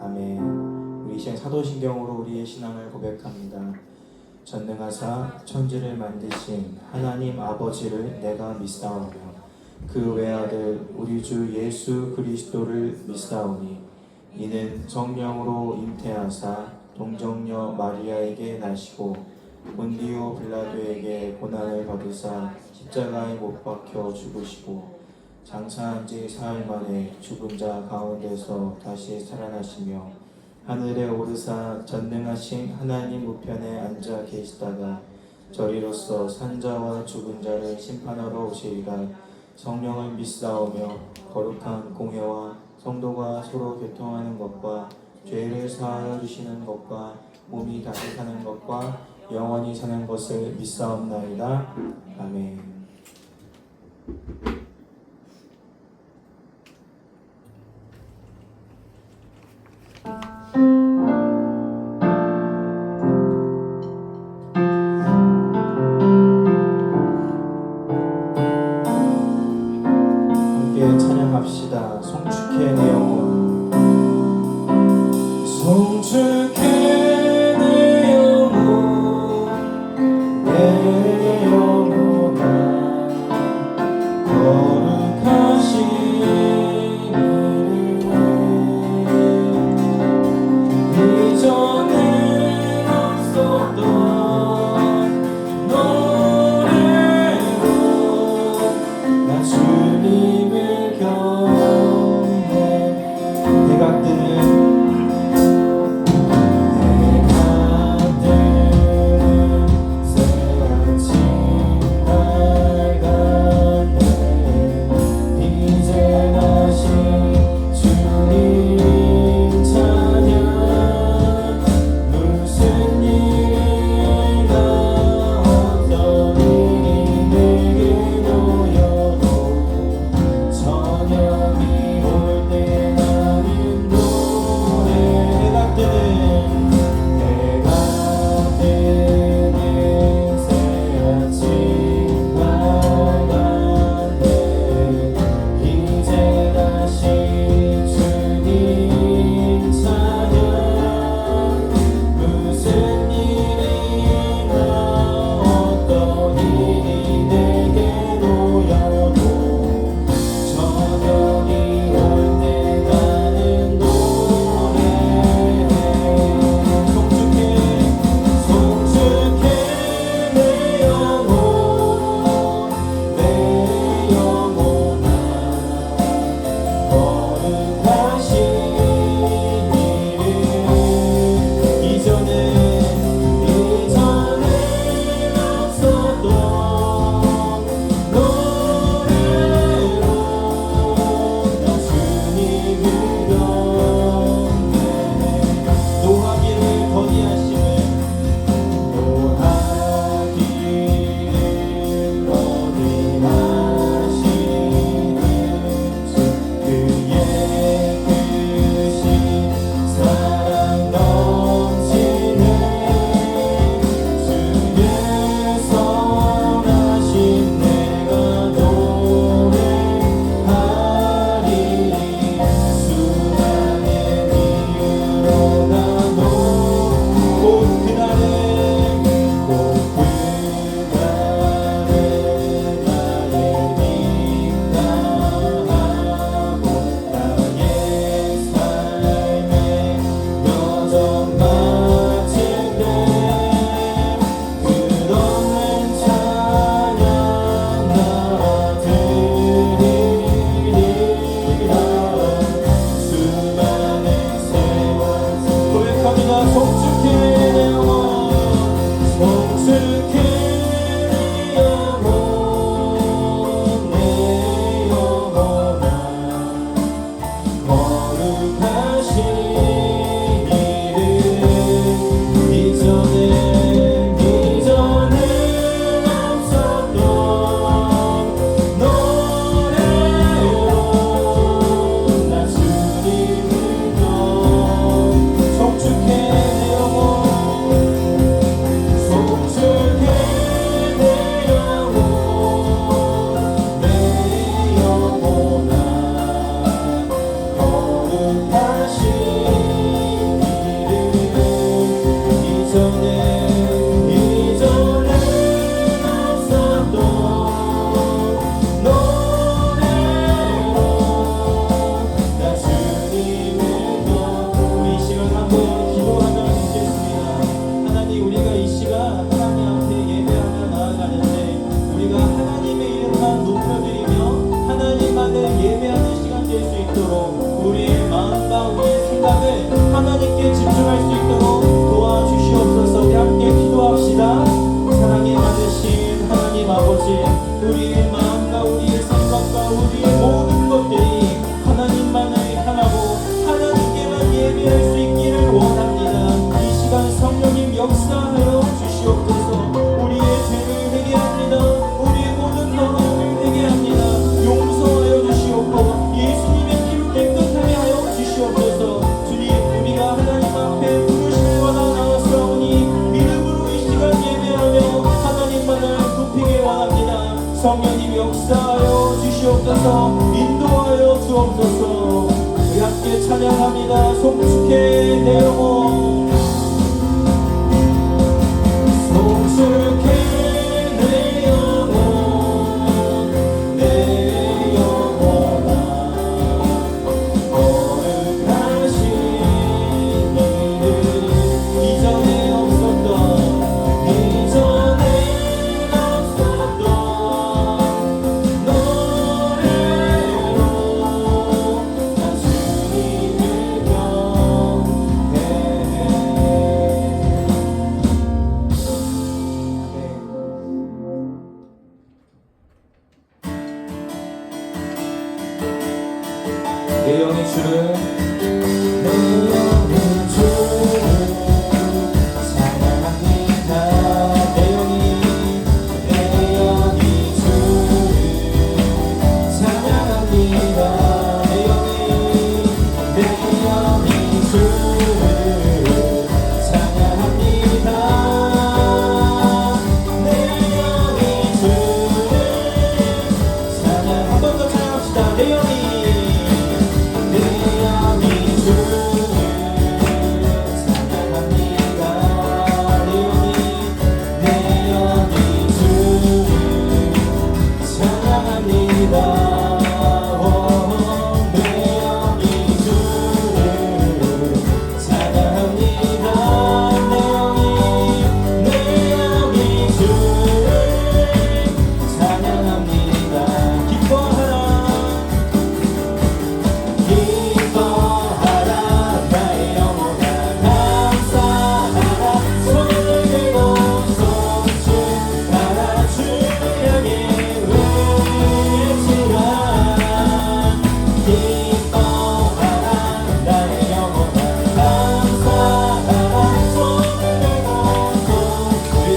아멘. 우리 시간 사도신경으로 우리의 신앙을 고백합니다. 전능하사 천지를 만드신 하나님 아버지를 내가 믿사오며 그 외아들 우리 주 예수 그리스도를 믿사오니 이는 성령으로 잉태하사 동정녀 마리아에게 나시고 본디오 빌라도에게 고난을 받으사 십자가에 못 박혀 죽으시고 장사한 지 사흘 만에 죽은 자 가운데서 다시 살아나시며 하늘에 오르사 전능하신 하나님 우편에 앉아 계시다가 저리로서 산자와 죽은 자를 심판하러 오시리라. 성령을 믿사오며 거룩한 공회와 성도가 서로 교통하는 것과 죄를 사하여 주시는 것과 몸이 다시 사는 것과 영원히 사는 것을 믿사옵나이다. 아멘. 함께 찬양합시다. 송축해 내 영혼, 송축해 내 영혼, 내 영혼아 거룩하신 이름 이전에 없었던 노래로 나 주님을 경외. 해가 뜨는 새아침 밝았네. 이제 다시 주님 찬양. 무슨 일이나 어떤 일이 내게 놓여도 저녁이 올 때 나는 노래. 해가 뜨는 새아침 밝았네. 이제 다시 주님 찬양. 무슨 일이나 어떤 일이 내게 놓여도 저녁이 올 때 나는 노래해. 송축해 내 영혼, 내 영혼아 거룩하신 이름 이전에 없었던 노래로 나 주님을 경외. 노하기를 더디하시는 그의 크신 사랑 넘치네. 주의 선하신 내가 노래하리. 수많은 이유로 나도 곧 그날에 나의 vic나하고 나의 삶의 여정 마칠 때 끝없는 찬양 나 드리리라. 수많은 세월 고백합니다. 송축해 내 영혼, 송축해 내 영혼, 내 영혼아 거룩하신 이름 이전에 없었던 노래로 나 주님을 송축해 내 영혼, 송축해 내 영혼, 내 영혼아 거룩하신 주옵소서. 인도하여 주옵소서. 우리 함께 찬양합니다. 송축해 내 영혼, 송축해 내 영혼, 내 영혼아. 거룩하신 이는 이전에 없었던, 이전에 없었던 노래로 나 주님을 경배해. 내 영의 주를, 내 영의 주를 사랑합니다. 내 영이 주를 사랑합니다. 내 영이 주를 사랑합니다. 내 영이 주를 사랑. 한 번 더 찬양합시다. 내 영이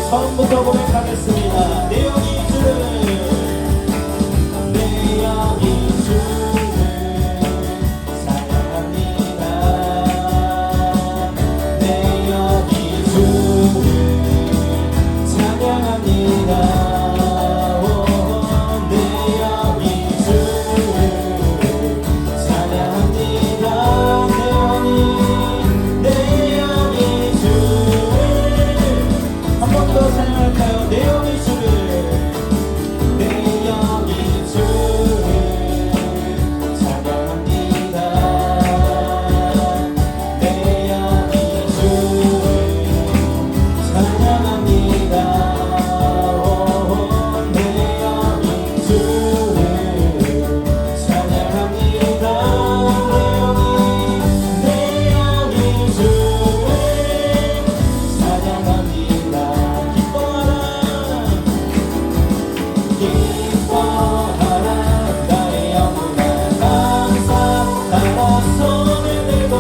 처음부터 고백하겠습니다. 내 영이 주를, 내 영이 주를 사랑합니다. 내 영이 주를 찬양합니다. 내 영이 주를 찬양합니다. 내 영이 주를 한 번 더 찬양할까요? 내 영이 주를, 내 영이 주를 찬양합니다. 내 영이 주를 찬양합니다. 내 영이 주를 찬양합니다. 내 영이 주를 찬양합니다. 기뻐하라 나의 영혼아. 감사하라 손을 들고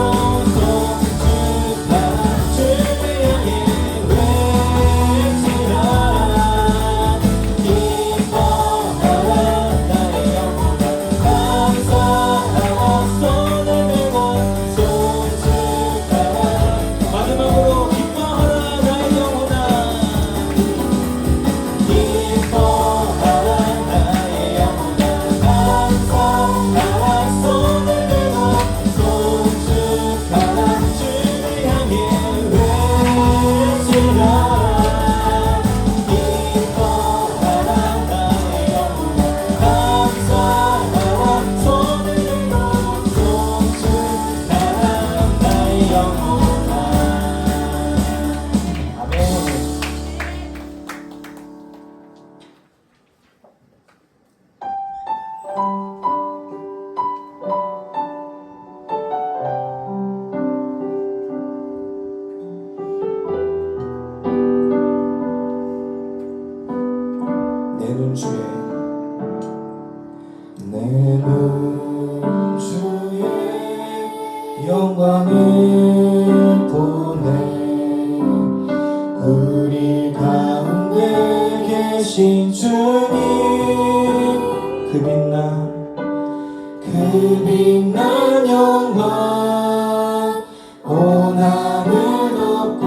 송축하라. 주를 향해 외치라. 기뻐하라 나의 영혼아. 감사하라 손을 들고 송축하라. 마지막으로 기뻐하라 나의 영혼아. 기뻐하라 나의 영혼아. 감사하라 손을 들고 송축하라. 주를 향해 외치라. 기뻐하라 나의 영혼아. 감사하라 손을 들고 송축하라 나의 영혼아. 아멘. 내 눈 주에, 내 눈 주의 영광을 보내. 우리 가운데 계신 주님, 그 빛난 영광 온 하늘 덮고,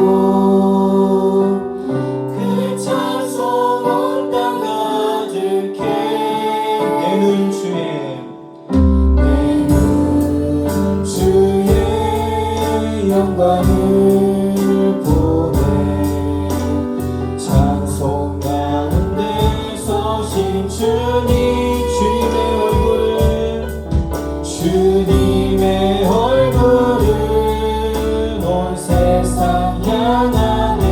그 찬송 온 땅 가득해. 내 눈 주에, 영광을 보내 찬송 가운데 서신 주님의 얼굴을 온 세상 향하네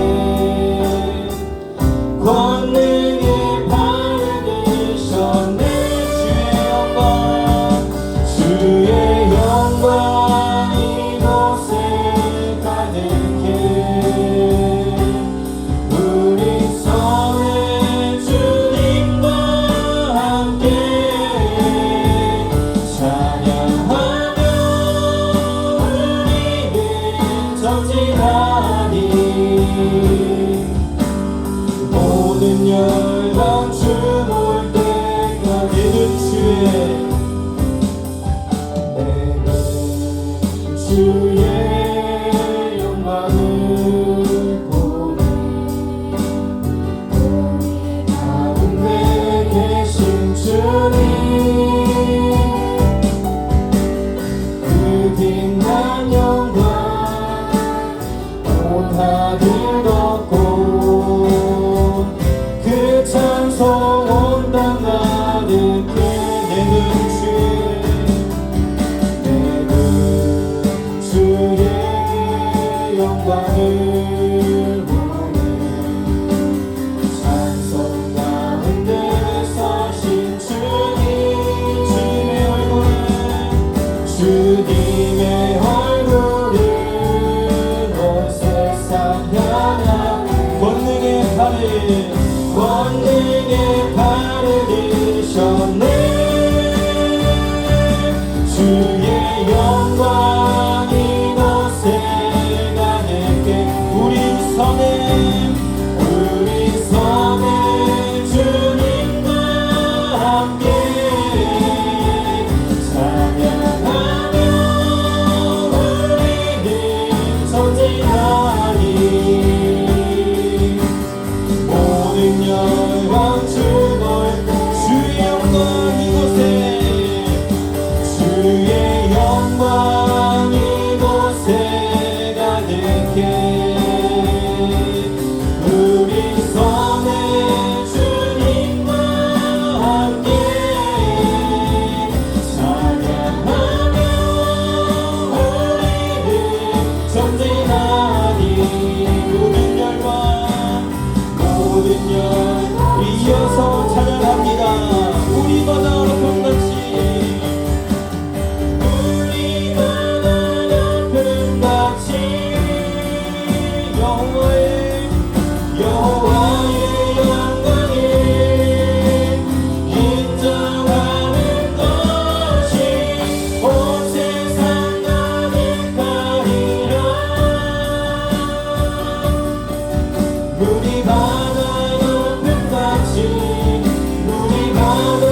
권능의 발을 드셨네 주의 영광 이곳에 가득해 우리 성에 주님과 함께 찬양하며 우리는 전진하니 모든 열방 주 볼 때가 되는 주의 영광을 보내 가운데 계신 주님 그 빛난 영광 온 하늘 덮고 그 찬송 온 땅 가득해 내는 주의 영광을 보내 찬송 가운데 서신 주님의 얼굴을 온 세상 향하네 권능의 발을 드셨네 주의 영광 이곳에 가득해 우리 성에 주님과 함께 찬양하며 우리는 전진하니 모든 열방 주 볼 주의 영광 이곳에 주의 영광 이곳에 가득해 우리 성에 주님과 함께 찬양하며 우리는 전진하니 모든 열방 이어서 찬양합니다 우리 바다 높음같이 여호와의 영광을 인정하는 것이 온 세상 가득하리라 물이 바다 높음같이 물이 바다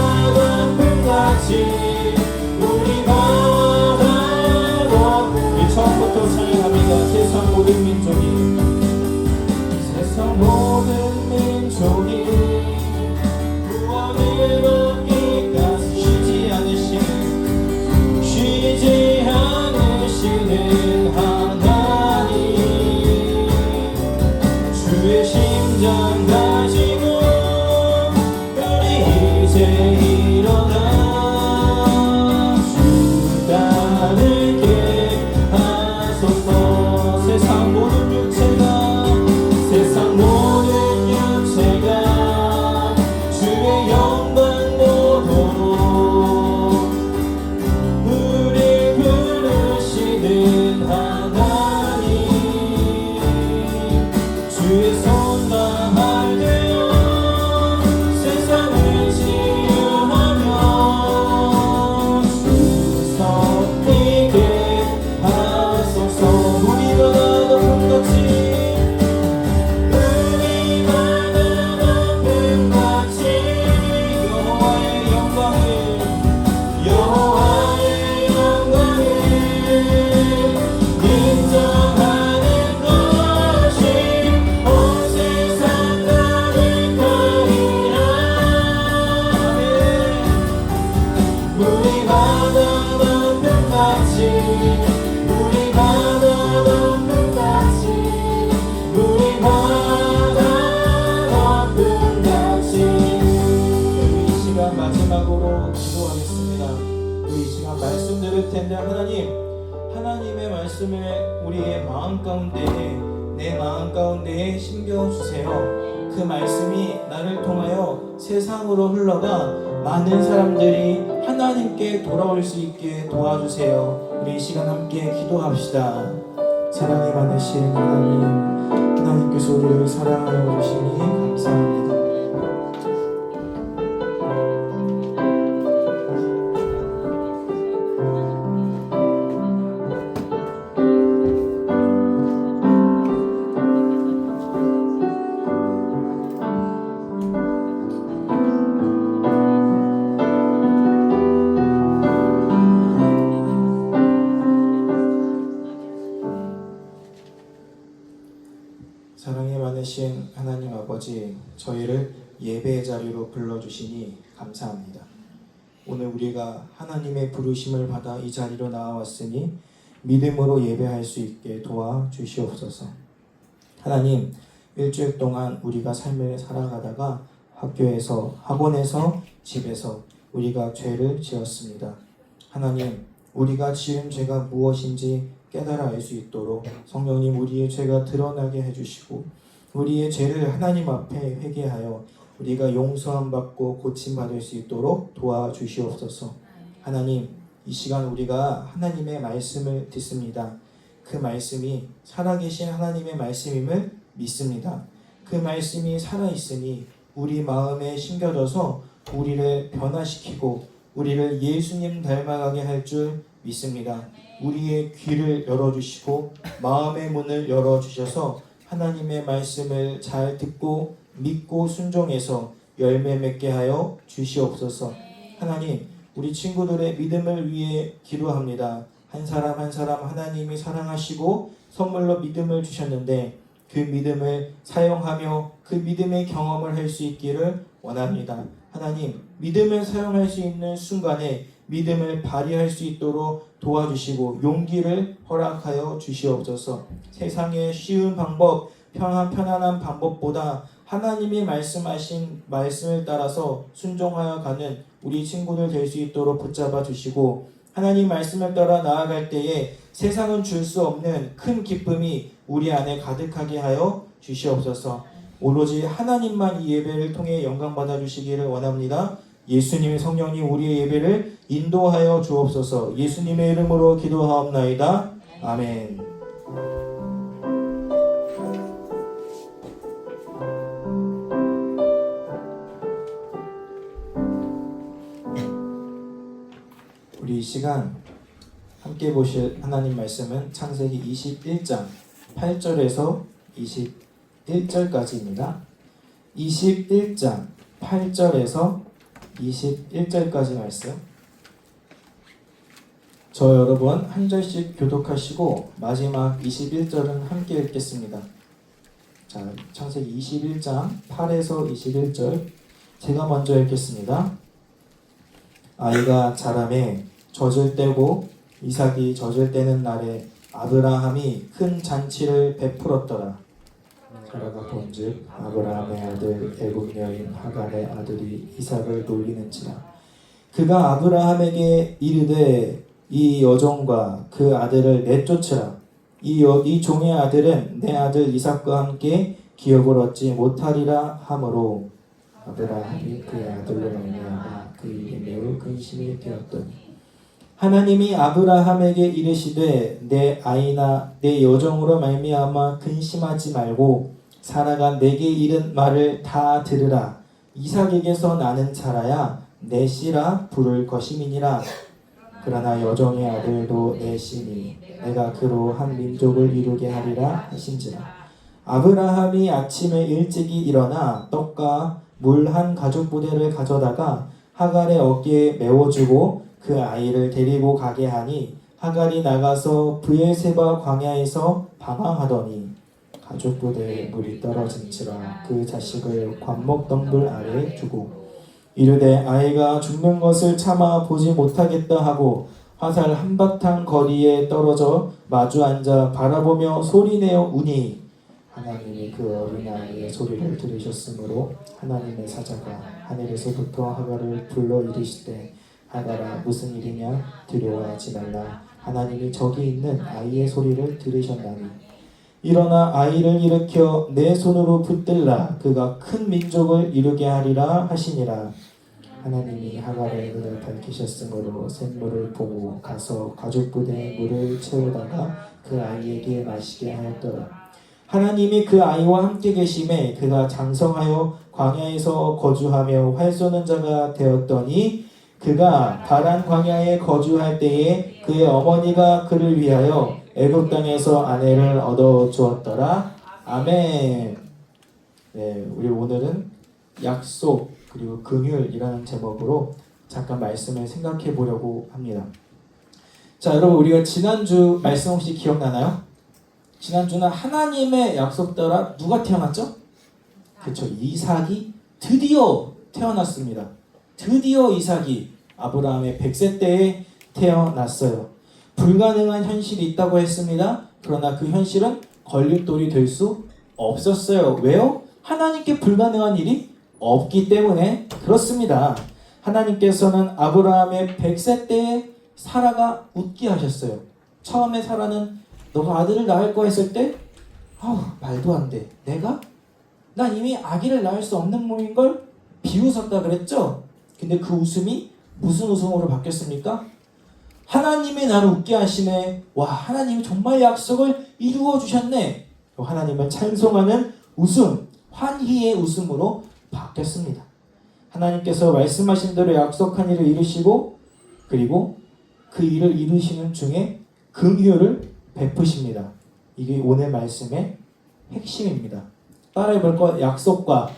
높음 처음부터 찬양합니다 세상 모든 민족이 구원을 얻기까지 쉬지 않으시는 하나님 주의 심장 가지고 우리 이제 일어나 주 따르게 하소서 세상 모든 육체가 주의 영광 보도록 우리 부르시는 하나님 주의 손과 발 되어 세상을 치유하며 주 섬기게 하소서 우리가 높음같이 우리 바다 높은 텐데 하나님의 말씀을 우리의 마음 가운데 내 마음 가운데에 심겨주세요. 그 말씀이 나를 통하여 세상으로 흘러가 많은 사람들이 하나님께 돌아올 수 있게 도와주세요. 우리 이 시간 함께 기도합시다. 사랑이 많으신 하나님께서 우리를 사랑하여 주시니 감사합니다. 사랑이 많으신 하나님 아버지, 저희를 예배의 자리로 불러주시니 감사합니다. 오늘 우리가 하나님의 부르심을 받아 이 자리로 나와왔으니 믿음으로 예배할 수 있게 도와주시옵소서. 하나님, 일주일 동안 우리가 삶을 살아가다가 학교에서, 학원에서, 집에서 우리가 죄를 지었습니다. 하나님, 우리가 지은 죄가 무엇인지 깨달아 알 수 있도록 성령님 우리의 죄가 드러나게 해주시고 우리의 죄를 하나님 앞에 회개하여 우리가 용서함 받고 고침 받을 수 있도록 도와주시옵소서. 하나님, 이 시간 우리가 하나님의 말씀을 듣습니다. 그 말씀이 살아계신 하나님의 말씀임을 믿습니다. 그 말씀이 살아있으니 우리 마음에 심겨져서 우리를 변화시키고 우리를 예수님 닮아가게 할 줄 믿습니다. 우리의 귀를 열어주시고 마음의 문을 열어주셔서 하나님의 말씀을 잘 듣고 믿고 순종해서 열매 맺게 하여 주시옵소서. 하나님, 우리 친구들의 믿음을 위해 기도합니다. 한 사람 한 사람 하나님이 사랑하시고 선물로 믿음을 주셨는데 그 믿음을 사용하며 그 믿음의 경험을 할 수 있기를 원합니다. 하나님, 믿음을 사용할 수 있는 순간에 믿음을 발휘할 수 있도록 도와주시고 용기를 허락하여 주시옵소서. 세상의 쉬운 방법, 편안한 방법보다 하나님이 말씀하신 말씀을 따라서 순종하여 가는 우리 친구들 될 수 있도록 붙잡아 주시고 하나님 말씀을 따라 나아갈 때에 세상은 줄 수 없는 큰 기쁨이 우리 안에 가득하게 하여 주시옵소서. 오로지 하나님만 이 예배를 통해 영광 받아 주시기를 원합니다. 예수님의 성령님 우리의 예배를 인도하여 주옵소서. 예수님의 이름으로 기도하옵나이다. 아멘. 우리 이 시간 함께 보실 하나님 말씀은 창세기 21장 8절에서 21절까지입니다. 21장 8절에서 21절까지 말씀. 저 여러분 한 절씩 교독하시고 마지막 21절은 함께 읽겠습니다. 자, 창세기 21장 8에서 21절 제가 먼저 읽겠습니다. 아이가 자라매 젖을 떼고 이삭이 젖을 떼는 날에 아브라함이 큰 잔치를 베풀었더라. 사라가 본즉 아브라함의 아들 애굽 여인 하갈의 아들이 이삭을 놀리는지라. 그가 아브라함에게 이르되 이 여종과 그 아들을 내쫓으라. 이 종의 아들은 내 아들 이삭과 함께 기업을 얻지 못하리라 하므로 아브라함이 그의 아들로 말미암아 그 일이 매우 근심이 되었더니 하나님이 아브라함에게 이르시되 내 아이나 내 여종으로 말미암아 근심하지 말고 사라가 내게 이른 말을 다 들으라. 이삭에게서 나는 자라야 내 씨라 부를 것임이니라. 그러나 여종의 아들도 내 씨니 내가 그로 한 민족을 이루게 하리라 하신지라. 아브라함이 아침에 일찍이 일어나 떡과 물 한 가죽 부대를 가져다가 하갈의 어깨에 메워주고 그 아이를 데리고 가게 하니 하갈이 나가서 브엘세바 광야에서 방황하더니 가죽 부대에 물이 떨어진지라 그 자식을 관목덩굴 아래에 두고 이르되 아이가 죽는 것을 참아 보지 못하겠다 하고 화살 한바탕 거리에 떨어져 마주 앉아 바라보며 소리내어 우니 하나님이 그 어린아이의 소리를 들으셨으므로 하나님의 사자가 하늘에서부터 하갈을 불러 이르시되 하가라 무슨 일이냐 두려워하지 말라. 하나님이 저기 있는 아이의 소리를 들으셨나니 일어나 아이를 일으켜 내 손으로 붙들라. 그가 큰 민족을 이루게 하리라 하시니라. 하나님이 하갈의 눈을 밝히셨으므로 샘물을 보고 가서 가죽 부대에 물을 채우다가 그 아이에게 마시게 하였더라. 하나님이 그 아이와 함께 계심에 그가 장성하여 광야에서 거주하며 활 쏘는 자가 되었더니 그가 바란 광야에 거주할 때에 그의 어머니가 그를 위하여 애굽 땅에서 아내를 얻어 주었더라. 아멘. 네, 우리 오늘은 약속 그리고 긍휼이라는 제목으로 잠깐 말씀을 생각해 보려고 합니다. 자, 여러분 우리가 지난주 말씀 혹시 기억나나요? 지난주는 하나님의 약속 따라 누가 태어났죠? 그렇죠. 이삭이 드디어 태어났습니다. 드디어 이삭이 아브라함의 100세 때에 태어났어요. 불가능한 현실이 있다고 했습니다. 그러나 그 현실은 걸림돌이 될 수 없었어요. 왜요? 하나님께 불가능한 일이 없기 때문에 그렇습니다. 하나님께서는 아브라함의 100세 때에 사라가 웃게 하셨어요. 처음에 사라는 너가 아들을 낳을 거 했을 때 말도 안 돼. 내가? 난 이미 아기를 낳을 수 없는 몸인 걸 비웃었다 그랬죠? 근데 그 웃음이 무슨 웃음으로 바뀌었습니까? 하나님이 나를 웃게 하시네. 와, 하나님이 정말 약속을 이루어 주셨네. 하나님을 찬송하는 웃음, 환희의 웃음으로 바뀌었습니다. 하나님께서 말씀하신 대로 약속한 일을 이루시고 그리고 그 일을 이루시는 중에 긍휼을 베푸십니다. 이게 오늘 말씀의 핵심입니다. 따라해 볼 거. 약속과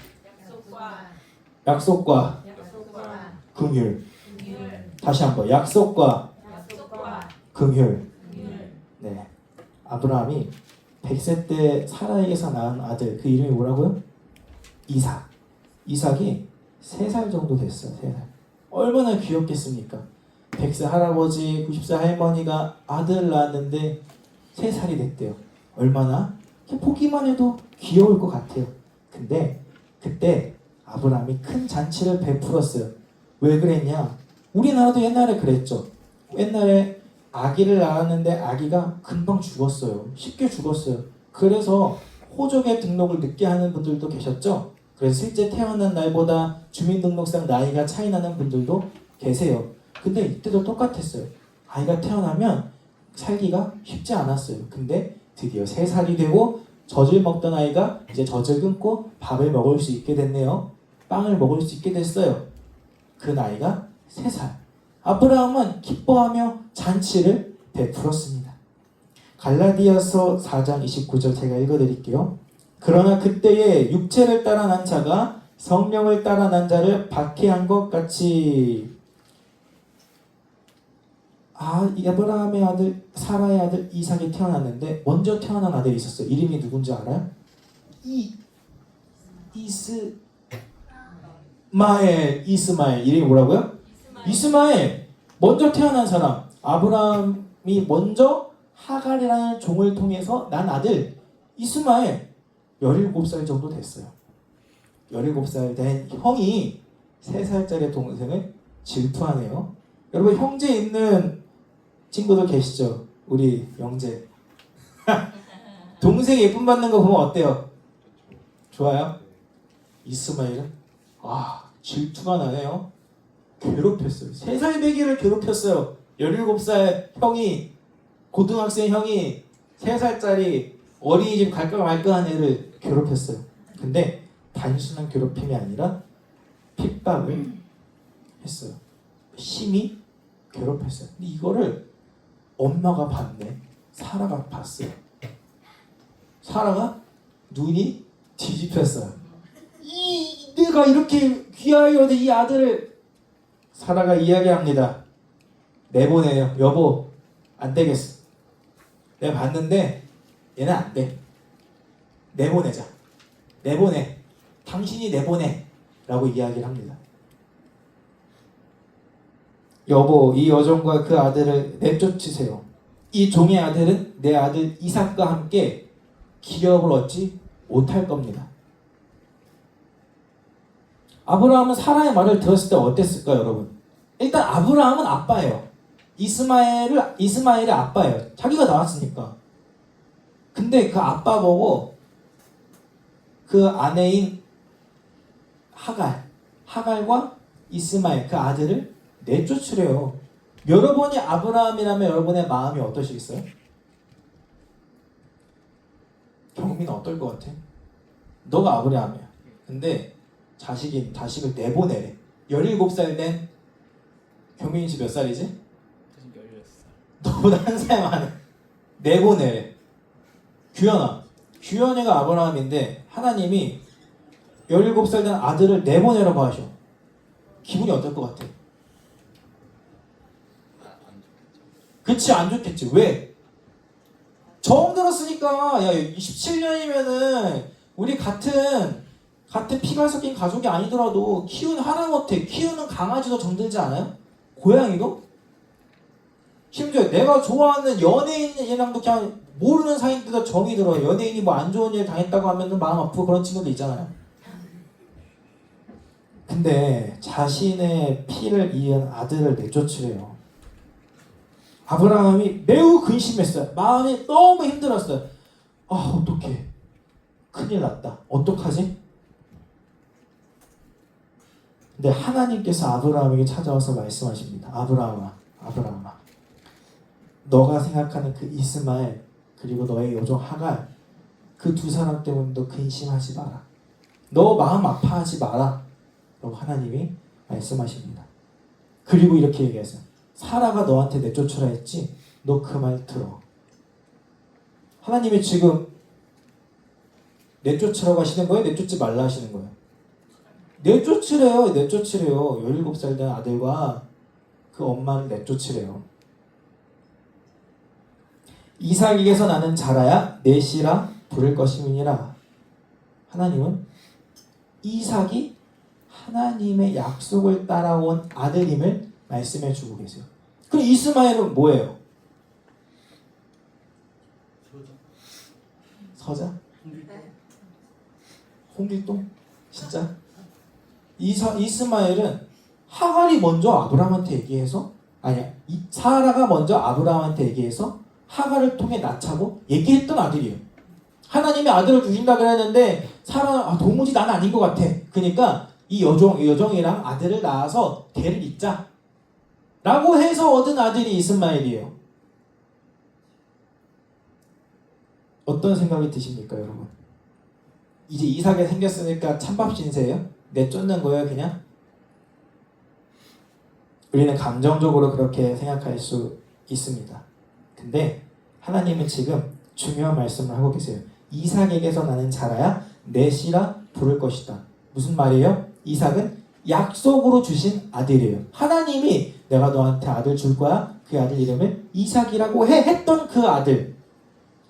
긍휼. 다시 한번. 약속과 긍휼. 네. 아브라함이 100세 때 사라에게서 낳은 아들, 그 이름이 뭐라고요? 이삭. 이삭이 3살 정도 됐어요. 3살. 얼마나 귀엽겠습니까? 100세 할아버지, 90세 할머니가 아들을 낳았는데 3살이 됐대요. 얼마나? 보기만 해도 귀여울 것 같아요. 근데 그때 아브라함이 큰 잔치를 베풀었어요. 왜 그랬냐? 우리나라도 옛날에 그랬죠. 옛날에 아기를 낳았는데 아기가 금방 죽었어요. 쉽게 죽었어요. 그래서 호족의 등록을 늦게 하는 분들도 계셨죠. 그래서 실제 태어난 날보다 주민등록상 나이가 차이 나는 분들도 계세요. 근데 이때도 똑같았어요. 아이가 태어나면 살기가 쉽지 않았어요. 근데 드디어 3살이 되고 젖을 먹던 아이가 이제 젖을 끊고 밥을 먹을 수 있게 됐네요. 빵을 먹을 수 있게 됐어요. 그 나이가 3살. 아브라함은 기뻐하며 잔치를 베풀었습니다. 갈라디아서 4장 29절 제가 읽어드릴게요. 그러나 그때에 육체를 따라 난 자가 성령을 따라 난 자를 박해한 것 같이 아브라함의 아들 사라의 아들 이삭이 태어났는데 먼저 태어난 아들이 있었어요. 이름이 누군지 알아요? 이스마엘. 이름이 뭐라고요? 이스마엘. 먼저 태어난 사람. 아브라함이 먼저 하갈이라는 종을 통해서 난 아들 이스마엘. 17살 정도 됐어요. 17살 된 형이 3살짜리 동생을 질투하네요. 여러분 형제 있는 친구들 계시죠? 우리 영재. 동생 예쁨 받는 거 보면 어때요? 좋아요? 이스마엘은 질투가 나네요. 괴롭혔어요. 3살 배기를 괴롭혔어요. 17살 형이, 고등학생 형이 3살짜리 어린이집 갈까 말까 한 애를 괴롭혔어요. 근데 단순한 괴롭힘이 아니라 핍박을 했어요. 심히 괴롭혔어요. 근데 이거를 엄마가 봤네. 사라가 봤어요. 사라가 눈이 뒤집혔어요. 내가 이렇게 귀하게 얻은 이 아들을. 사라가 이야기합니다. 내보내요. 여보, 안 되겠어. 내가 봤는데 얘는 안 돼. 내보내자. 내보내. 당신이 내보내. 라고 이야기를 합니다. 여보, 이 여종과 그 아들을 내쫓으세요. 이 종의 아들은 내 아들 이삭과 함께 기업을 얻지 못할 겁니다. 아브라함은 사라의 말을 들었을 때 어땠을까요, 여러분? 일단 아브라함은 아빠예요. 이스마엘의 아빠예요. 자기가 낳았으니까. 근데 그 아빠 보고 그 아내인 하갈과 이스마엘 그 아들을 내쫓으래요. 여러분이 아브라함이라면 여러분의 마음이 어떠시겠어요? 경민은 어떨 것 같아? 너가 아브라함이야. 근데 자식을 내보내래. 17살 된 경민이 지금 몇 살이지? 16살. 너보다 한 살 많아. 내보내래. 규현이가 아브라함인데 하나님이 17살 된 아들을 내보내라고 하셔. 기분이 어떨 것 같아? 안 좋겠죠. 그치, 안 좋겠지. 왜? 처음 들었으니까. 야, 27년이면은 우리 같은 피가 섞인 가족이 아니더라도 키우는 하다못해 키우는 강아지도 정들지 않아요? 고양이도? 심지어 내가 좋아하는 연예인이랑도 그냥 모르는 사이인데도 정이 들어요. 연예인이 뭐 안 좋은 일 당했다고 하면 마음 아프고 그런 친구들 있잖아요. 근데 자신의 피를 이은 아들을 내쫓으래요. 아브라함이 매우 근심했어요. 마음이 너무 힘들었어요. 아, 어떡해. 큰일 났다. 어떡하지? 근데 하나님께서 아브라함에게 찾아와서 말씀하십니다. 아브라함아. 너가 생각하는 그 이스마엘 그리고 너의 여종 하갈 그 두 사람 때문에 너 근심하지 마라. 너 마음 아파하지 마라. 라고 하나님이 말씀하십니다. 그리고 이렇게 얘기하세요. 사라가 너한테 내쫓으라 했지? 너 그 말 들어. 하나님이 지금 내쫓으라고 하시는 거예요? 내쫓지 말라 하시는 거예요? 내쫓으래요. 17살 된 아들과 그 엄마를 내쫓으래요. 이삭에게서 나는 자라야 내 씨라 부를 것임이니라. 하나님은 이삭이 하나님의 약속을 따라온 아들임을 말씀해 주고 계세요. 그럼 이스마엘은 뭐예요? 서자? 홍길동? 진짜? 이스마엘은 하갈이 먼저 아브라함한테 얘기해서 사라가 먼저 아브라함한테 얘기해서 하갈을 통해 낳자고 얘기했던 아들이에요. 하나님이 아들을 주신다 그랬는데 사라는 도무지 난 아닌 것 같아. 그러니까 이 여종이랑 아들을 낳아서 대를 잇자 라고 해서 얻은 아들이 이스마엘이에요. 어떤 생각이 드십니까, 여러분? 이제 이삭이 생겼으니까 찬밥 신세예요? 내쫓는 거예요, 그냥? 우리는 감정적으로 그렇게 생각할 수 있습니다. 근데 하나님은 지금 중요한 말씀을 하고 계세요. 이삭에게서 나는 자라야 내 씨라 부를 것이다. 무슨 말이에요? 이삭은 약속으로 주신 아들이에요. 하나님이 내가 너한테 아들 줄 거야. 그 아들 이름을 이삭이라고 했던 그 아들.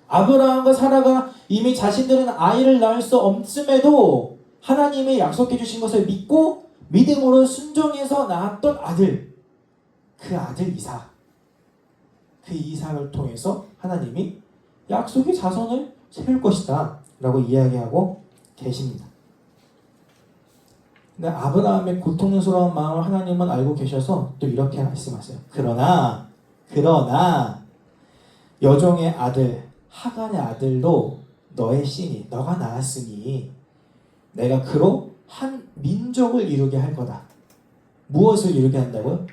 아브라함과 사라가 이미 자신들은 아이를 낳을 수 없음에도 하나님이 약속해 주신 것을 믿고 믿음으로 순종해서 낳았던 아들. 그 아들 이삭. 그 이삭을 통해서 하나님이 약속의 자손을 세울 것이다 라고 이야기하고 계십니다. 근데 아브라함의 고통스러운 마음을 하나님은 알고 계셔서 또 이렇게 말씀하세요. 그러나 여종의 아들 하갈의 아들도 너의 씨니 너가 낳았으니 내가 그로 한 민족을 이루게 할 거다. 무엇을 이루게 한다고요?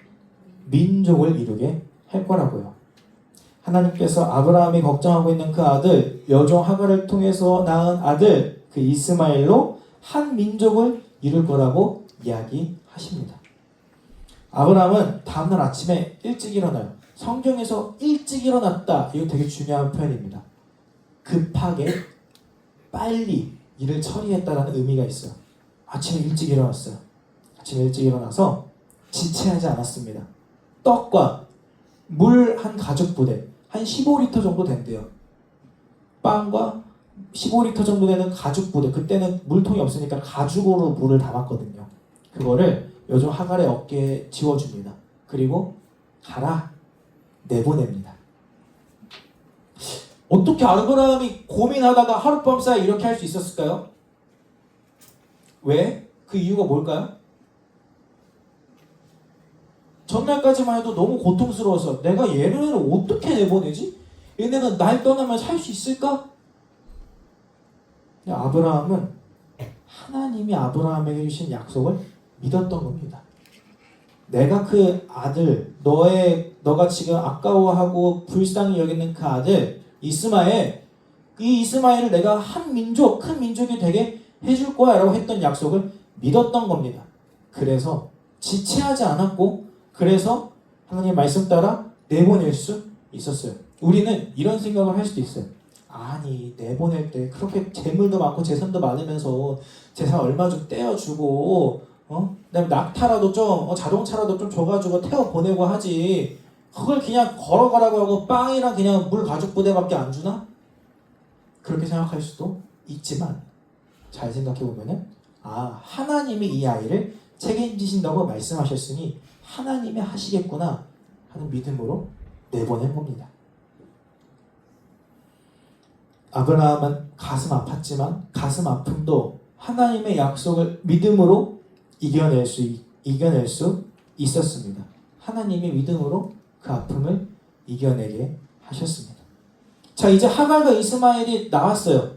민족을 이루게 할 거라고요. 하나님께서 아브라함이 걱정하고 있는 그 아들 여종 하갈을 통해서 낳은 아들 그 이스마엘로 한 민족을 이룰 거라고 이야기하십니다. 아브라함은 다음날 아침에 일찍 일어나요. 성경에서 일찍 일어났다. 이거 되게 중요한 표현입니다. 급하게 빨리 일을 처리했다라는 의미가 있어요. 아침에 일찍 일어났어요. 아침에 일찍 일어나서 지체하지 않았습니다. 떡과 물 한 가죽부대 한 15리터 정도 된대요. 빵과 15리터 정도 되는 가죽부대. 그때는 물통이 없으니까 가죽으로 물을 담았거든요. 그거를 여종 하갈의 어깨에 지워줍니다. 그리고 가라 내보냅니다. 어떻게 아브라함이 고민하다가 하룻밤 사이에 이렇게 할 수 있었을까요? 왜? 그 이유가 뭘까요? 전날까지만 해도 너무 고통스러워서 내가 얘네를 어떻게 내보내지? 얘네가 날 떠나면 살 수 있을까? 아브라함은 하나님이 아브라함에게 주신 약속을 믿었던 겁니다. 내가 그 아들, 너가 지금 아까워하고 불쌍히 여기는 그 아들 이스마엘, 이 이스마엘을 내가 한 민족, 큰 민족이 되게 해줄 거야 라고 했던 약속을 믿었던 겁니다. 그래서 지체하지 않았고, 그래서 하나님 말씀 따라 내보낼 수 있었어요. 우리는 이런 생각을 할 수도 있어요. 아니, 내보낼 때 그렇게 재물도 많고 재산도 많으면서 재산 얼마 좀 떼어주고, 그다음에 낙타라도 좀, 자동차라도 좀 줘가지고 태워 보내고 하지. 그걸 그냥 걸어가라고 하고 빵이랑 그냥 물 가죽 부대밖에 안 주나? 그렇게 생각할 수도 있지만, 잘 생각해 보면은, 하나님이 이 아이를 책임지신다고 말씀하셨으니 하나님이 하시겠구나 하는 믿음으로 내보낸 겁니다. 아브라함은 가슴 아팠지만 가슴 아픔도 하나님의 약속을 믿음으로 이겨낼 수 있었습니다. 하나님이 믿음으로 그 아픔을 이겨내게 하셨습니다. 자, 이제 하갈과 이스마엘이 나왔어요.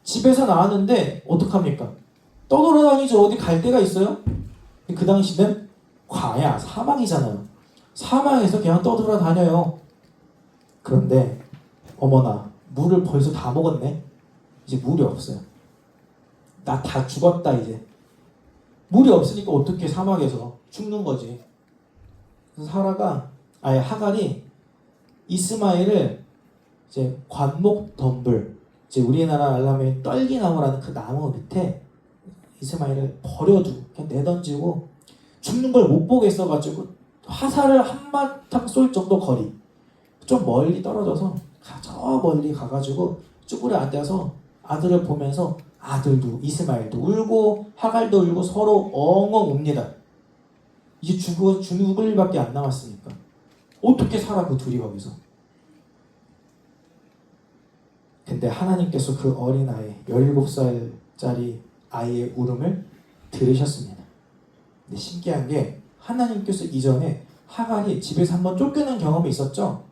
집에서 나왔는데 어떡합니까? 떠돌아다니죠. 어디 갈 데가 있어요? 그 당시는 광야, 사막이잖아요. 사막에서 그냥 떠돌아다녀요. 그런데 어머나, 물을 벌써 다 먹었네. 이제 물이 없어요. 나 다 죽었다 이제. 물이 없으니까 어떻게 사막에서 죽는 거지. 그래서 하갈이 이스마엘을 이제 관목덤불, 이제 우리나라 말하면 떨기나무라는 그 나무 밑에 이스마엘을 버려두고 그냥 내던지고, 죽는 걸 못 보겠어가지고 화살을 한바탕 쏠 정도 거리, 좀 멀리 떨어져서 저 멀리 가가지고 쭈그려 앉아서 아들을 보면서, 아들도 이스마엘도 울고 하갈도 울고 서로 엉엉 웁니다. 이제 죽을 일밖에 안 남았으니까 어떻게 살아 그 둘이 거기서. 근데 하나님께서 그 어린아이 17살짜리 아이의 울음을 들으셨습니다. 근데 신기한 게, 하나님께서 이전에 하갈이 집에서 한번 쫓겨난 경험이 있었죠.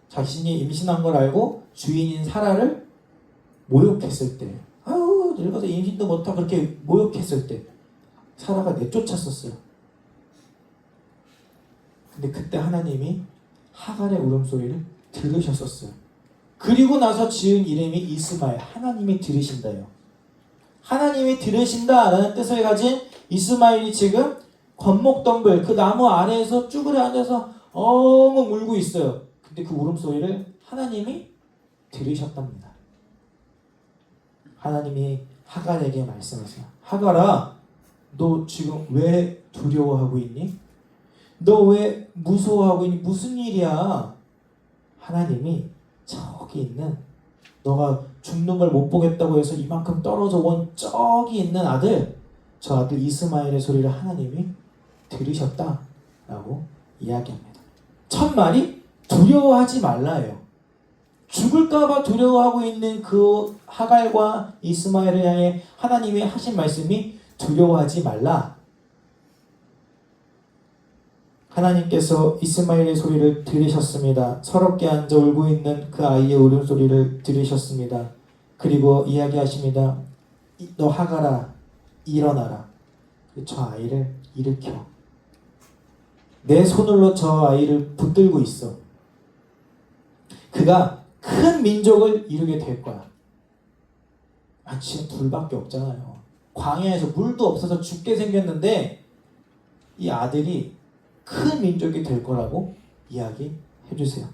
자신이 임신한 걸 알고 주인인 사라를 모욕했을 때, 아유 늙어서 임신도 못하고 그렇게 모욕했을 때 사라가 내쫓았었어요. 근데 그때 하나님이 하갈의 울음소리를 들으셨었어요. 그리고 나서 지은 이름이 이스마엘, 하나님이 들으신다요. 하나님이 들으신다라는 뜻을 가진 이스마엘이 지금 관목덤불, 그 나무 아래에서 쭈그려 앉아서 엉엉 울고 있어요. 근데 그 울음소리를 하나님이 들으셨답니다. 하나님이 하갈에게 말씀하세요. 하갈아, 너 지금 왜 두려워하고 있니? 너 왜 무서워하고 있니? 무슨 일이야? 하나님이 저기 있는, 너가 죽는 걸 못 보겠다고 해서 이만큼 떨어져 온 저기 있는 아들, 저 아들 이스마엘의 소리를 하나님이 들으셨다라고 이야기합니다. 첫 말이 두려워하지 말라예요. 죽을까봐 두려워하고 있는 그 하갈과 이스마엘을 향해 하나님이 하신 말씀이 두려워하지 말라. 하나님께서 이스마엘의 소리를 들으셨습니다. 서럽게 앉아 울고 있는 그 아이의 울음소리를 들으셨습니다. 그리고 이야기하십니다. 너 하갈아, 일어나라. 저 아이를 일으켜. 내 손으로 저 아이를 붙들고 있어. 그가 큰 민족을 이루게 될 거야. 지금 둘밖에 없잖아요. 광야에서 물도 없어서 죽게 생겼는데 이 아들이 큰 민족이 될 거라고 이야기해 주세요.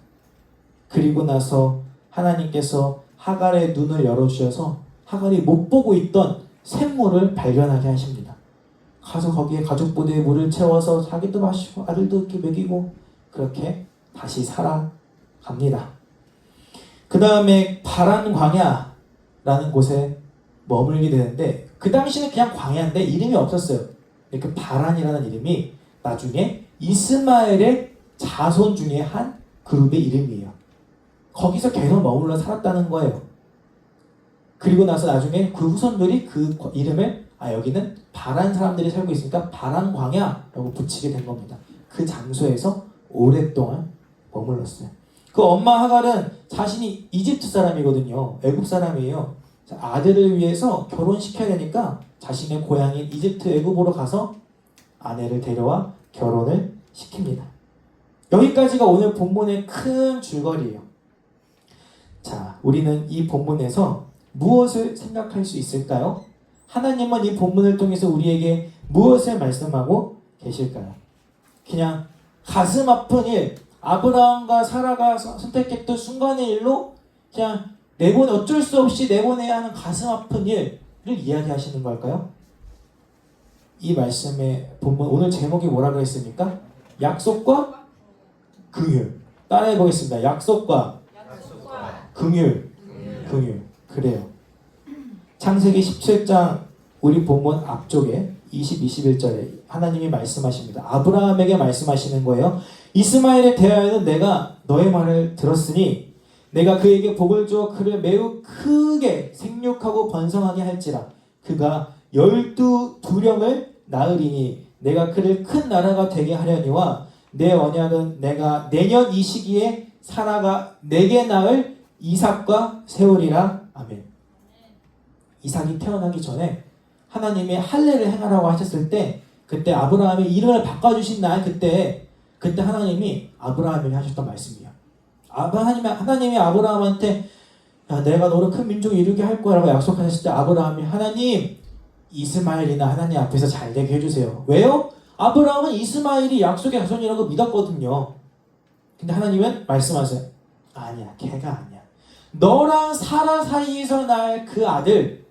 그리고 나서 하나님께서 하갈의 눈을 열어주셔서 하갈이 못 보고 있던 샘물을 발견하게 하십니다. 가서 거기에 가죽보드에 물을 채워서 자기도 마시고 아들도 이렇게 먹이고 그렇게 다시 살아갑니다. 그 다음에 바란 광야라는 곳에 머물게 되는데, 그 당시는 그냥 광야인데 이름이 없었어요. 근데 그 바란이라는 이름이 나중에 이스마엘의 자손 중에 한 그룹의 이름이에요. 거기서 계속 머물러 살았다는 거예요. 그리고 나서 나중에 그 후손들이 그 이름을 여기는 바란 사람들이 살고 있으니까 바란 광야라고 붙이게 된 겁니다. 그 장소에서 오랫동안 머물렀어요. 그 엄마 하갈은 자신이 이집트 사람이거든요. 애굽 사람이에요. 아들을 위해서 결혼시켜야 되니까 자신의 고향인 이집트 애굽으로 가서 아내를 데려와 결혼을 시킵니다. 여기까지가 오늘 본문의 큰 줄거리예요. 자, 우리는 이 본문에서 무엇을 생각할 수 있을까요? 하나님은 이 본문을 통해서 우리에게 무엇을 말씀하고 계실까요? 그냥 가슴 아픈 일, 아브라함과 사라가 선택했던 순간의 일로 그냥 어쩔 수 없이 내보내야 하는 가슴 아픈 일을 이야기하시는 걸까요? 이 말씀의 본문 오늘 제목이 뭐라고 했습니까? 약속과 긍휼. 따라해 보겠습니다. 약속과 긍휼. 그래요. 창세기 17장 우리 본문 앞쪽에 20, 21절에 하나님이 말씀하십니다. 아브라함에게 말씀하시는 거예요. 이스마엘에 대하여는 내가 너의 말을 들었으니 내가 그에게 복을 주어 그를 매우 크게 생육하고 번성하게 할지라. 그가 12두령을 낳으리니 내가 그를 큰 나라가 되게 하려니와 내 언약은 내가 내년 이 시기에 사라가 내게 낳을 이삭과 세우리라. 아멘. 이삭이 태어나기 전에 하나님이 할례를 행하라고 하셨을 때 그때 아브라함의 이름을 바꿔주신 날 그때 하나님이 아브라함에게 하셨던 말씀이에요. 하나님이 아브라함한테 야, 내가 너를 큰 민족이 이루게 할 거라고 약속하셨을 때 아브라함이 하나님 이스마엘이나 하나님 앞에서 잘 되게 해주세요. 왜요? 아브라함은 이스마엘이 약속의 자손이라고 믿었거든요. 근데 하나님은 말씀하세요. 아니야, 걔가 아니야. 너랑 사라 사이에서 날 그 아들,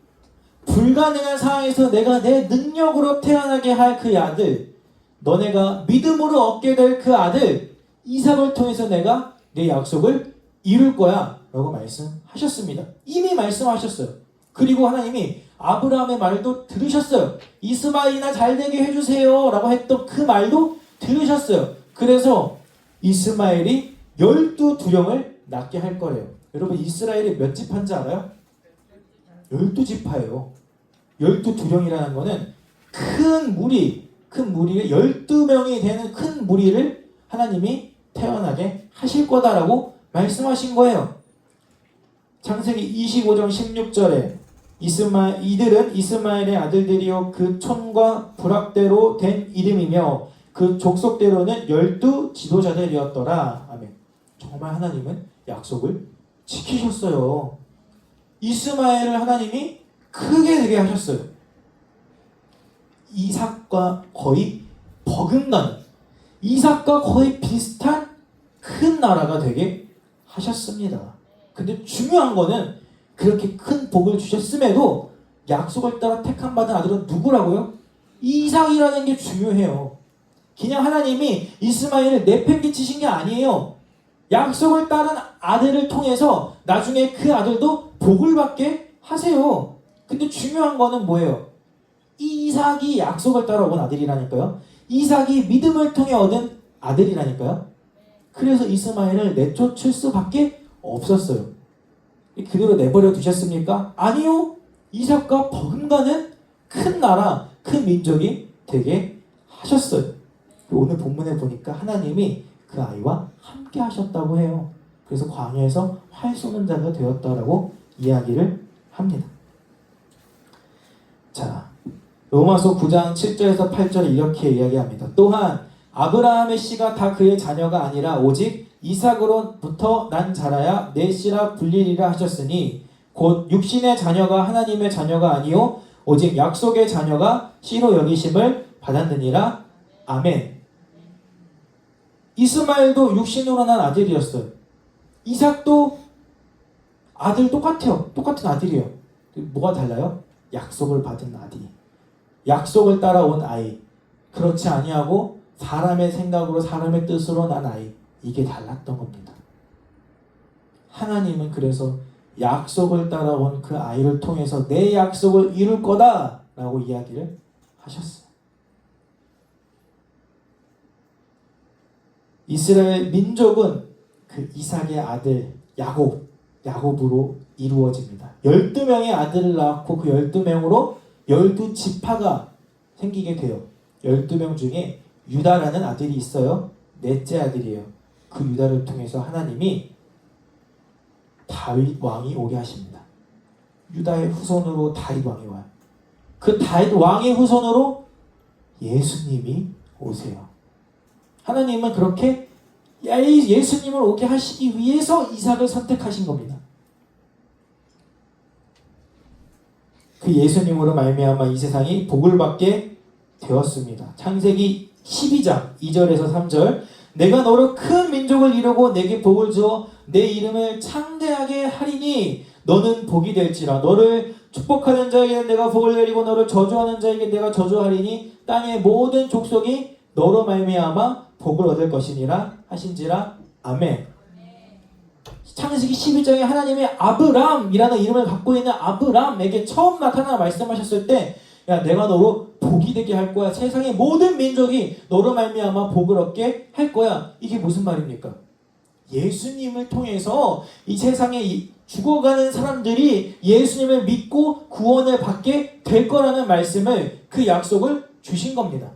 불가능한 상황에서 내가 내 능력으로 태어나게 할 그 아들, 너네가 믿음으로 얻게 될 그 아들 이삭을 통해서 내가 내 약속을 이룰 거야 라고 말씀하셨습니다. 이미 말씀하셨어요. 그리고 하나님이 아브라함의 말도 들으셨어요. 이스마엘이나 잘되게 해주세요 라고 했던 그 말도 들으셨어요. 그래서 이스마엘이 12두령을 낳게 할 거래요. 여러분 이스라엘이 몇 지파인지 알아요? 12지파예요. 12두령이라는 거는 큰 무리에 12명이 되는 큰 무리를 하나님이 태어나게 하실 거다라고 말씀하신 거예요. 창세기 25장 16절에 이들은 이스마엘의 아들들이요 그 촌과 부락대로 된 이름이며 그 족속대로는 12 지도자들이었더라. 아멘. 정말 하나님은 약속을 지키셨어요. 이스마엘을 하나님이 크게 되게 하셨어요. 이삭과 거의 버금가는 이삭과 거의 비슷한 큰 나라가 되게 하셨습니다. 근데 중요한 거는 그렇게 큰 복을 주셨음에도 약속을 따라 택함 받은 아들은 누구라고요? 이삭이라는 게 중요해요. 그냥 하나님이 이스마엘을 내팽개치신 게 아니에요. 약속을 따른 아들을 통해서 나중에 그 아들도 복을 받게 하세요. 근데 중요한 거는 뭐예요? 이삭이 약속을 따라 온 아들이라니까요. 이삭이 믿음을 통해 얻은 아들이라니까요. 그래서 이스마엘을 내쫓을 수밖에 없었어요. 그대로 내버려 두셨습니까? 아니요. 이삭과 버금가는 큰 나라, 큰 민족이 되게 하셨어요. 오늘 본문에 보니까 하나님이 그 아이와 함께 하셨다고 해요. 그래서 광야에서 활 쏘는 자가 되었다라고 이야기를 합니다. 자, 로마서 9장 7절에서 8절에 이렇게 이야기합니다. 또한 아브라함의 씨가 다 그의 자녀가 아니라 오직 이삭으로부터 난 자라야 내 씨라 불리리라 하셨으니 곧 육신의 자녀가 하나님의 자녀가 아니요 오직 약속의 자녀가 씨로 여기심을 받았느니라. 아멘. 이스마엘도 육신으로 난 아들이었어요. 이삭도 아들 똑같아요. 똑같은 아들이에요. 뭐가 달라요? 약속을 받은 아들. 약속을 따라온 아이. 그렇지 아니하고 사람의 생각으로 사람의 뜻으로 난 아이. 이게 달랐던 겁니다. 하나님은 그래서 약속을 따라온 그 아이를 통해서 내 약속을 이룰 거다 라고 이야기를 하셨어요. 이스라엘 민족은 그 이삭의 아들 야곱으로 이루어집니다. 12명의 아들을 낳고 그 12명으로 12지파가 생기게 돼요. 12명 중에 유다라는 아들이 있어요. 넷째 아들이에요. 그 유다를 통해서 하나님이 다윗 왕이 오게 하십니다. 유다의 후손으로 다윗 왕이 와요. 그 다윗 왕의 후손으로 예수님이 오세요. 하나님은 그렇게 예수님을 오게 하시기 위해서 이삭을 선택하신 겁니다. 그 예수님으로 말미암아 이 세상이 복을 받게 되었습니다. 창세기 12장 2절에서 3절 내가 너로 큰 민족을 이루고 내게 복을 주어 내 이름을 창대하게 하리니 너는 복이 될지라 너를 축복하는 자에게 내가 복을 내리고 너를 저주하는 자에게 내가 저주하리니 땅의 모든 족속이 너로 말미암아 복을 얻을 것이니라 하신지라. 아멘. 창세기 12장에 하나님이 아브람이라는 이름을 갖고 있는 아브람에게 처음 나타나 말씀하셨을 때 야 내가 너로 복이 되게 할 거야. 세상의 모든 민족이 너로 말미암아 복을 얻게 할 거야. 이게 무슨 말입니까? 예수님을 통해서 이 세상에 죽어가는 사람들이 예수님을 믿고 구원을 받게 될 거라는 말씀을 그 약속을 주신 겁니다.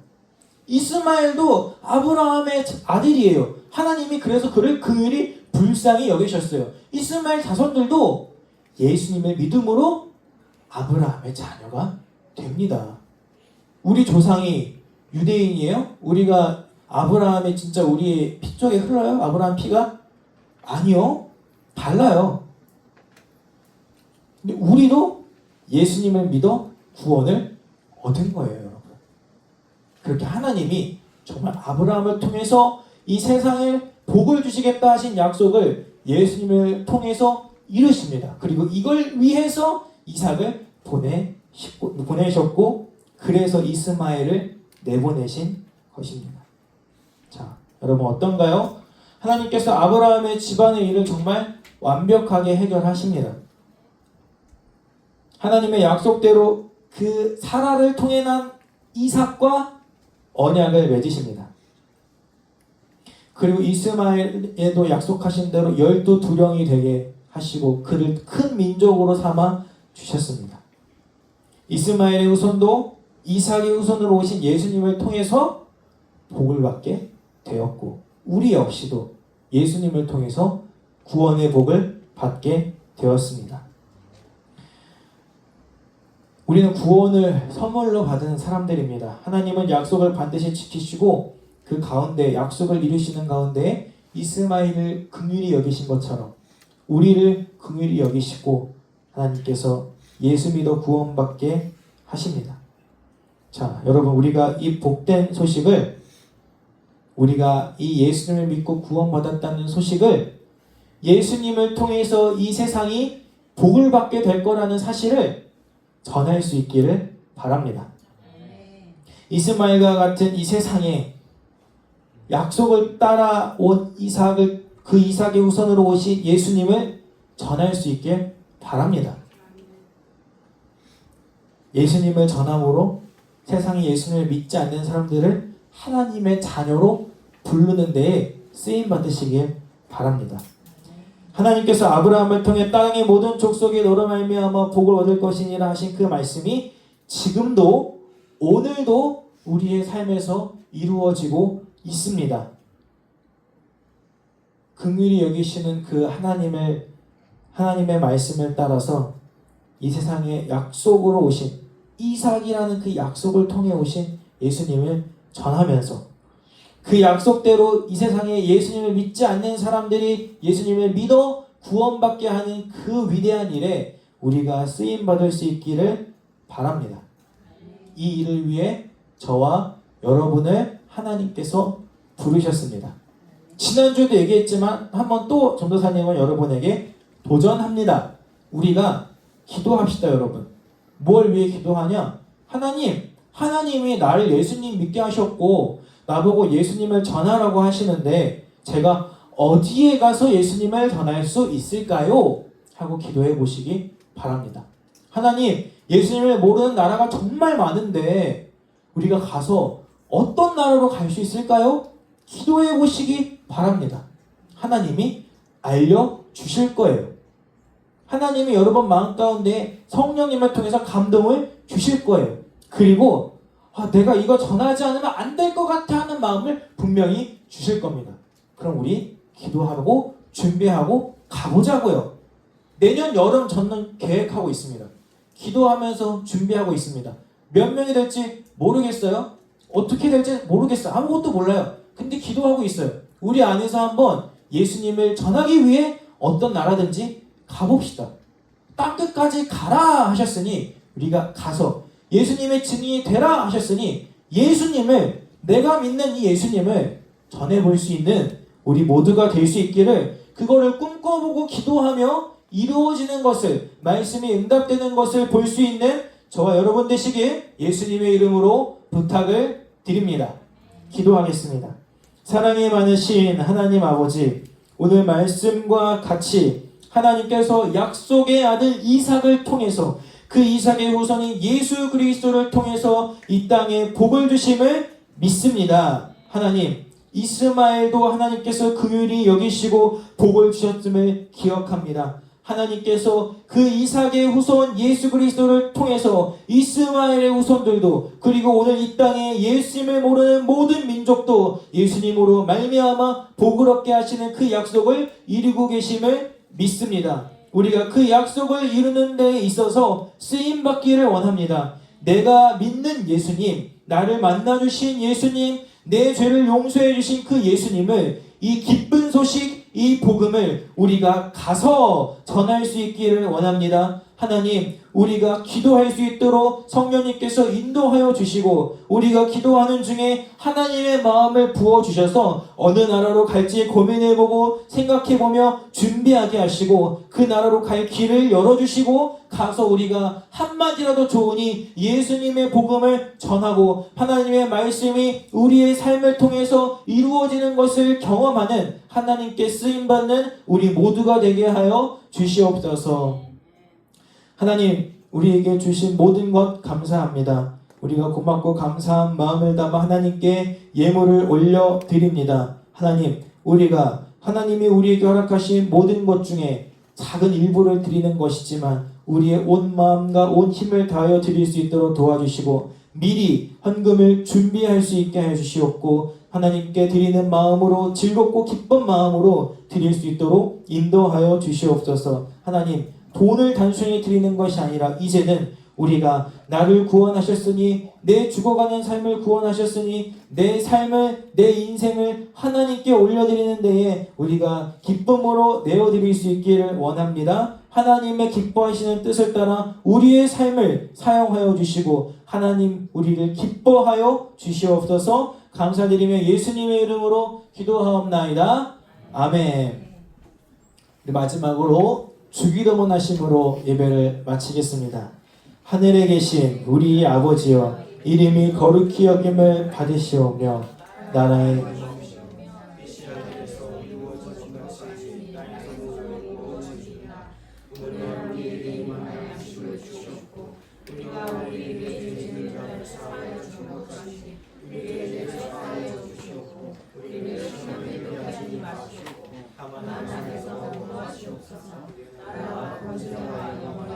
이스마엘도 아브라함의 아들이에요. 하나님이 그래서 그를 긍휼히 불쌍히 여기셨어요. 이스마엘 자손들도 예수님의 믿음으로 아브라함의 자녀가 됩니다. 우리 조상이 유대인이에요? 우리가 아브라함의 진짜 우리의 피 쪽에 흘러요? 아브라함 피가? 아니요. 달라요. 근데 우리도 예수님을 믿어 구원을 얻은 거예요, 여러분. 그렇게 하나님이 정말 아브라함을 통해서 이 세상에 복을 주시겠다 하신 약속을 예수님을 통해서 이루십니다. 그리고 이걸 위해서 이삭을 보내셨고 그래서 이스마엘을 내보내신 것입니다. 자, 여러분 어떤가요? 하나님께서 아브라함의 집안의 일을 정말 완벽하게 해결하십니다. 하나님의 약속대로 그 사라를 통해 난 이삭과 언약을 맺으십니다. 그리고 이스마엘에도 약속하신 대로 12두령이 되게 하시고 그를 큰 민족으로 삼아 주셨습니다. 이스마엘의 후손도 이삭의 후손으로 오신 예수님을 통해서 복을 받게 되었고 우리 역시도 예수님을 통해서 구원의 복을 받게 되었습니다. 우리는 구원을 선물로 받은 사람들입니다. 하나님은 약속을 반드시 지키시고 그 가운데 약속을 이루시는 가운데 이스마엘을 긍휼히 여기신 것처럼 우리를 긍휼히 여기시고 하나님께서 예수 믿어 구원받게 하십니다. 자, 여러분 우리가 이 복된 소식을 우리가 이 예수님을 믿고 구원받았다는 소식을 예수님을 통해서 이 세상이 복을 받게 될 거라는 사실을 전할 수 있기를 바랍니다. 이스마엘과 같은 이 세상에 약속을 따라온 그 이삭의 후손으로 오신 예수님을 전할 수 있길 바랍니다. 예수님을 전함으로 세상에 예수님을 믿지 않는 사람들을 하나님의 자녀로 부르는 데에 쓰임 받으시길 바랍니다. 하나님께서 아브라함을 통해 땅의 모든 족속이 너로 말미암아 복을 얻을 것이니라 하신 그 말씀이 지금도 오늘도 우리의 삶에서 이루어지고 있습니다. 긍휼히 여기시는 그 하나님의 말씀을 따라서 이 세상에 약속으로 오신 이삭이라는 그 약속을 통해 오신 예수님을 전하면서 그 약속대로 이 세상에 예수님을 믿지 않는 사람들이 예수님을 믿어 구원받게 하는 그 위대한 일에 우리가 쓰임받을 수 있기를 바랍니다. 이 일을 위해 저와 여러분을 하나님께서 부르셨습니다. 지난주에도 얘기했지만 한번 또 전도사님은 여러분에게 도전합니다. 우리가 기도합시다, 여러분. 뭘 위해 기도하냐? 하나님이 나를 예수님 믿게 하셨고 나보고 예수님을 전하라고 하시는데 제가 어디에 가서 예수님을 전할 수 있을까요? 하고 기도해 보시기 바랍니다. 하나님, 예수님을 모르는 나라가 정말 많은데 우리가 가서 어떤 나라로 갈 수 있을까요? 기도해 보시기 바랍니다. 하나님이 알려주실 거예요. 하나님이 여러분 마음 가운데 성령님을 통해서 감동을 주실 거예요. 그리고 내가 이거 전하지 않으면 안 될 것 같아 하는 마음을 분명히 주실 겁니다. 그럼 우리 기도하고 준비하고 가보자고요. 내년 여름 저는 계획하고 있습니다. 기도하면서 준비하고 있습니다. 몇 명이 될지 모르겠어요. 어떻게 될지 모르겠어요. 아무것도 몰라요. 근데 기도하고 있어요. 우리 안에서 한번 예수님을 전하기 위해 어떤 나라든지 가봅시다. 땅끝까지 가라 하셨으니 우리가 가서 예수님의 증인이 되라 하셨으니 예수님을, 내가 믿는 이 예수님을 전해볼 수 있는 우리 모두가 될 수 있기를, 그거를 꿈꿔보고 기도하며 이루어지는 것을, 말씀이 응답되는 것을 볼 수 있는 저와 여러분 되시길 예수님의 이름으로 부탁을 드립니다. 기도하겠습니다. 사랑이 많으신 하나님 아버지, 오늘 말씀과 같이 하나님께서 약속의 아들 이삭을 통해서, 그 이삭의 후손인 예수 그리스도를 통해서 이 땅에 복을 주심을 믿습니다. 하나님, 이스마엘도 하나님께서 긍휼히 여기시고 복을 주셨음을 기억합니다. 하나님께서 그 이삭의 후손 예수 그리스도를 통해서 이스마엘의 후손들도, 그리고 오늘 이 땅에 예수님을 모르는 모든 민족도 예수님으로 말미암아 복을 얻게 하시는 그 약속을 이루고 계심을 믿습니다. 우리가 그 약속을 이루는 데 있어서 쓰임받기를 원합니다. 내가 믿는 예수님, 나를 만나주신 예수님, 내 죄를 용서해 주신 그 예수님을, 이 기쁜 소식, 이 복음을 우리가 가서 전할 수 있기를 원합니다. 하나님, 우리가 기도할 수 있도록 성령님께서 인도하여 주시고, 우리가 기도하는 중에 하나님의 마음을 부어주셔서 어느 나라로 갈지 고민해보고 생각해보며 준비하게 하시고, 그 나라로 갈 길을 열어주시고, 가서 우리가 한마디라도 좋으니 예수님의 복음을 전하고 하나님의 말씀이 우리의 삶을 통해서 이루어지는 것을 경험하는, 하나님께 쓰임받는 우리 모두가 되게 하여 주시옵소서. 하나님, 우리에게 주신 모든 것 감사합니다. 우리가 고맙고 감사한 마음을 담아 하나님께 예물을 올려드립니다. 하나님, 우리가 하나님이 우리에게 허락하신 모든 것 중에 작은 일부를 드리는 것이지만 우리의 온 마음과 온 힘을 다하여 드릴 수 있도록 도와주시고, 미리 헌금을 준비할 수 있게 해주시옵고, 하나님께 드리는 마음으로, 즐겁고 기쁜 마음으로 드릴 수 있도록 인도하여 주시옵소서. 하나님, 돈을 단순히 드리는 것이 아니라 이제는 우리가 나를 구원하셨으니, 내 죽어가는 삶을 구원하셨으니, 내 삶을, 내 인생을 하나님께 올려드리는 데에 우리가 기쁨으로 내어드릴 수 있기를 원합니다. 하나님의 기뻐하시는 뜻을 따라 우리의 삶을 사용하여 주시고, 하나님 우리를 기뻐하여 주시옵소서. 감사드리며 예수님의 이름으로 기도하옵나이다. 아멘. 마지막으로 주기도문 하심으로 예배를 마치겠습니다. 하늘에 계신 우리 아버지여, 이름이 거룩히 여김을 받으시오며 나라의 다만 하나님께서 구하시옵소서. 나라와 권세와 영원한